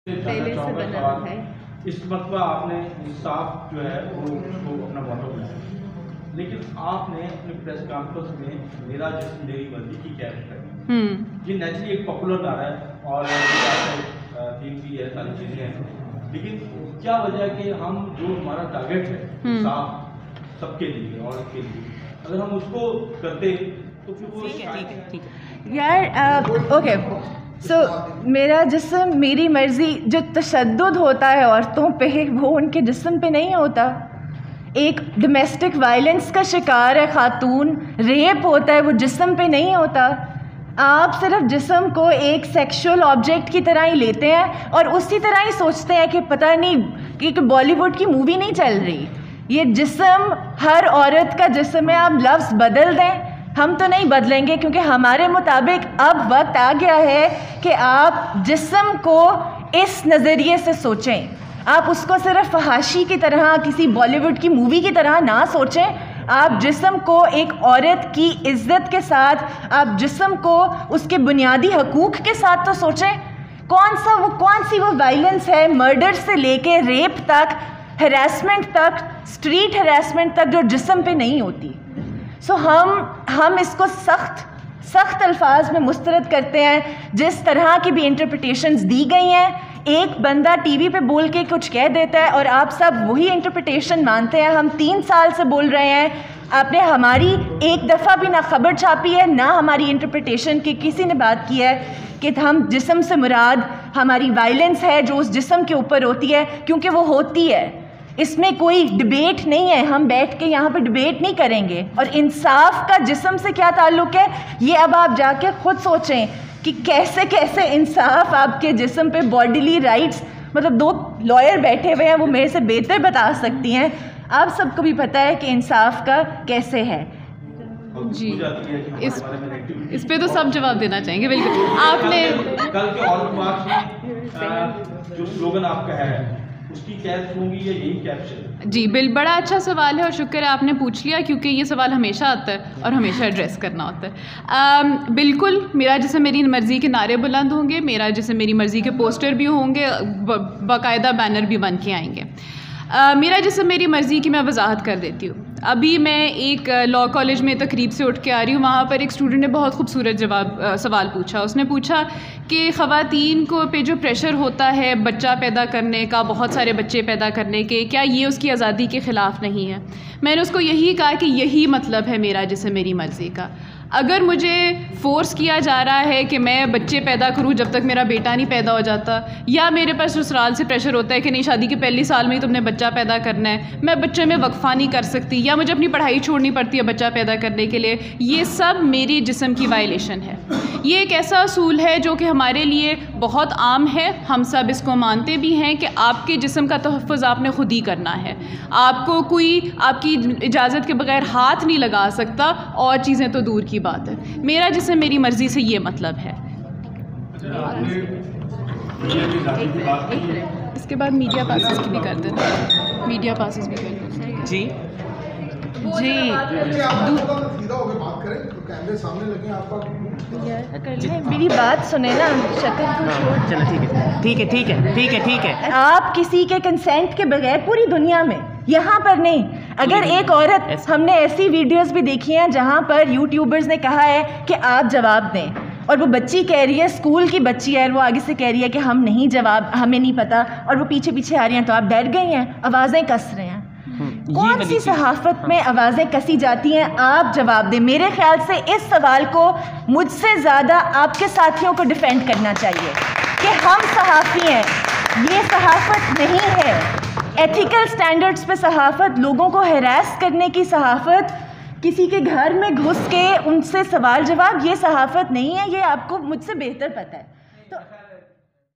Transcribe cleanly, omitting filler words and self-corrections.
पहले से बना है। इस मरतबा आपने इंसाफ जो है वो उसको अपना मोटो बनाया, लेकिन आपने अपने प्रेस कॉन्फ्रेंस में मेरा जिस्म मेरी मर्जी की क्या करी। ये नेचुरली एक पॉपुलर नारा है और थीम भी है, सारी चीज़ें हैं, लेकिन क्या वजह है कि हम जो हमारा टारगेट है इंसाफ सबके लिए और के लिए, अगर हम उसको करते तो फिर वो ठीक है यार। ओके सो मेरा जिस्म मेरी मर्जी जो तशद्दुद होता है औरतों पे वो उनके जिस्म पे नहीं होता। एक डोमेस्टिक वायलेंस का शिकार है खातून, रेप होता है, वो जिस्म पे नहीं होता। आप सिर्फ जिस्म को एक सेक्सुअल ऑब्जेक्ट की तरह ही लेते हैं और उसी तरह ही सोचते हैं कि पता नहीं कि बॉलीवुड की मूवी नहीं चल रही। ये जिस्म हर औरत का जिस्म है। आप लफ्ज़ बदल दें, हम तो नहीं बदलेंगे, क्योंकि हमारे मुताबिक अब वक्त आ गया है कि आप जिस्म को इस नज़रिए से सोचें। आप उसको सिर्फ फहाशी की तरह, किसी बॉलीवुड की मूवी की तरह ना सोचें। आप जिस्म को एक औरत की इज़्ज़त के साथ, आप जिस्म को उसके बुनियादी हकूक़ के साथ तो सोचें। कौन सी वो वायलेंस है, मर्डर से लेके रेप तक, हरासमेंट तक, स्ट्रीट हरासमेंट तक, जो जिस्म पे नहीं होती। सो हम इसको सख्त अल्फाज में मुस्तरद करते हैं। जिस तरह की भी इंटरप्रिटेशंस दी गई हैं, एक बंदा टीवी पे बोल के कुछ कह देता है और आप सब वही इंटरप्रिटेशन मानते हैं। हम 3 साल से बोल रहे हैं, आपने हमारी एक दफ़ा भी ना खबर छापी है, ना हमारी इंटरप्रिटेशन की किसी ने बात की है कि हम जिस्म से मुराद हमारी वायलेंस है जो उस जिस्म के ऊपर होती है, क्योंकि वो होती है। इसमें कोई डिबेट नहीं है, हम बैठ के यहाँ पे डिबेट नहीं करेंगे। और इंसाफ का जिस्म से क्या ताल्लुक़ है, ये अब आप जाके खुद सोचें कि कैसे कैसे इंसाफ आपके जिस्म पे बॉडीली राइट्स, मतलब 2 लॉयर बैठे हुए हैं, वो मेरे से बेहतर बता सकती हैं। आप सबको भी पता है कि इंसाफ का कैसे है जी। इस पे तो सब जवाब देना चाहेंगे। बिल्कुल आपने कल के और में जो स्लोगन आपका है उसकी कैच होंगी या यही कैप्शन? जी बड़ा अच्छा सवाल है और शुक्र है आपने पूछ लिया, क्योंकि ये सवाल हमेशा आता है और हमेशा एड्रेस करना होता है। बिल्कुल मेरा जैसे मेरी मर्ज़ी के नारे बुलंद होंगे, मेरा जैसे मेरी मर्ज़ी के पोस्टर भी होंगे, बाकायदा बैनर भी बन के आएंगे। मेरा जैसे मेरी मर्ज़ी की मैं वजाहत कर देती हूँ। अभी मैं एक लॉ कॉलेज में तकरीब से उठ के आ रही हूँ, वहाँ पर एक स्टूडेंट ने बहुत खूबसूरत सवाल पूछा। उसने पूछा कि ख़वातीन को पे जो प्रेशर होता है बच्चा पैदा करने का, बहुत सारे बच्चे पैदा करने के, क्या ये उसकी आज़ादी के ख़िलाफ़ नहीं है? मैंने उसको यही कहा कि यही मतलब है मेरा जैसे मेरी मर्ज़ी का। अगर मुझे फ़ोर्स किया जा रहा है कि मैं बच्चे पैदा करूं जब तक मेरा बेटा नहीं पैदा हो जाता, या मेरे पास ससुराल से प्रेशर होता है कि नहीं शादी के पहले साल में ही तुमने बच्चा पैदा करना है, मैं बच्चे में वक्फ़ा नहीं कर सकती, या मुझे अपनी पढ़ाई छोड़नी पड़ती है बच्चा पैदा करने के लिए, ये सब मेरी जिस्म की वायलेशन है। ये एक ऐसा असूल है जो कि हमारे लिए बहुत आम है, हम सब इसको मानते भी हैं कि आपके जिस्म का तहफ़्फ़ुज़ आपने ख़ुद ही करना है। आपको कोई आपकी इजाज़त के बग़ैर हाथ नहीं लगा सकता, और चीज़ें तो दूर की बात है। मेरा जिस्म मेरी मर्जी से ये मतलब है। इसके बाद मीडिया पासेस की भी कर देना, मीडिया पासेस भी कर देना। जी मेरी बात सुने ना, शक्ल को छोड़। चलो ठीक है। आप किसी के कंसेंट के बगैर पूरी दुनिया में, यहाँ पर नहीं, अगर एक औरत, हमने ऐसी वीडियोस भी देखी हैं जहाँ पर यूट्यूबर्स ने कहा है कि आप जवाब दें, और वो बच्ची कह रही है, स्कूल की बच्ची है, वो आगे से कह रही है कि हम नहीं जवाब, हमें नहीं पता, और वो पीछे पीछे आ रही हैं, तो आप डर गई हैं, आवाज़ें कस रहे हैं। कौन सी सहाफ़त में आवाज़ें कसी जाती हैं? आप जवाब दें। मेरे ख्याल से इस सवाल को मुझसे ज़्यादा आपके साथियों को डिफेंड करना चाहिए कि हम सहाफ़ी हैं, ये सहाफ़त नहीं है। एथिकल स्टैंडर्ड्स पे सहाफ़त, लोगों को हैरास करने की सहाफ़त, किसी के घर में घुस के उनसे सवाल जवाब, ये सहाफ़त नहीं है। ये आपको मुझसे बेहतर पता है। तो